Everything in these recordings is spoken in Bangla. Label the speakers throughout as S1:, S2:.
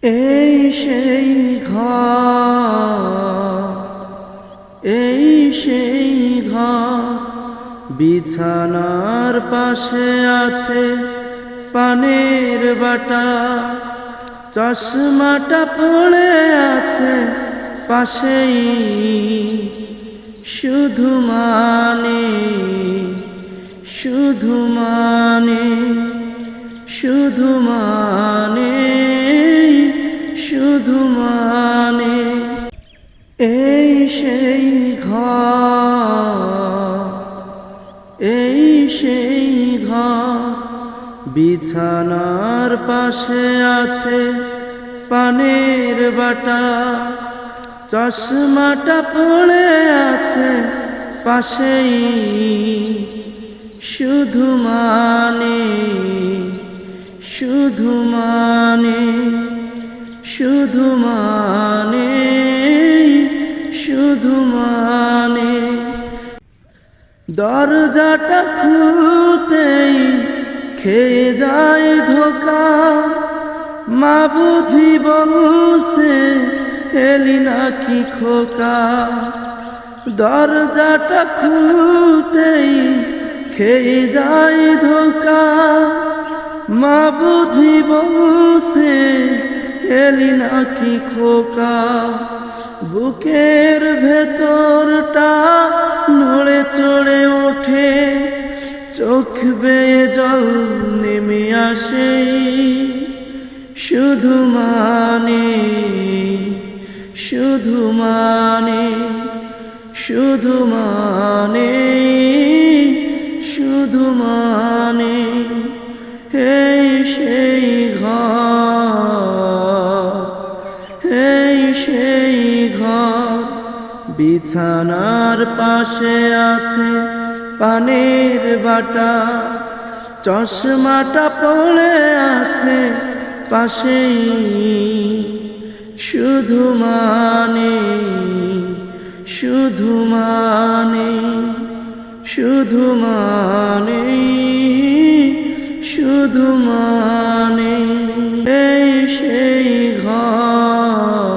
S1: এই সেই ঘর, এই সেই ঘর, বিছানার পাশে আছে পানের বাটা, চশমাটা পড়ে আছে পাশেই, শুধু মানে, শুধু মানে, শুধু মানে, শুধু মানে। এই সেই ঘর, এই সেই ঘর, বিছানার পাশে আছে পানের বাটা, চশমাটা পড়ে আছে পাশেই, শুধু মানে, শুধু মানে, শুধু মানে, শুধু মানে। দরজাটা খুলতেই খেয়ে যায় ধোকা, মা বুঝি বলছে এলি নাকি খোকা। দরজাটা খুলতেই খেয়ে যায় ধোকা, মা বুঝি বলছে এলি নাকি খোকা। বুকের ভেতরটা নড়ে চড়ে ওঠে, চোখ বেয়ে জল নেমে আসে, শুধু মানে, শুধু মানে, শুধু মানে, শুধু মানে। এই সেই ঘর, এই সেই ঘর, বিছানার পাশে আছে পানের বাটা, চশমাটা পড়ে আছে পাশেই, শুধু মানে, শুধু মানে, শুধু মানে, শুধু মানে। এই সেই ঘর,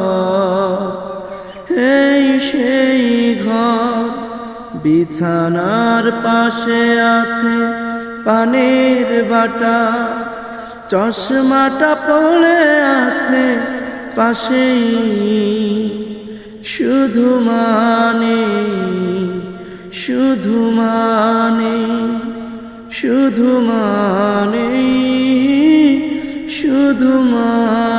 S1: এই সেই ঘর, বিছানার পাশে আছে পানের বাটা, চশমাটা পড়ে আছে পাশেই, শুধু মানে, শুধু মানে, শুধু মানে, শুধু মানে।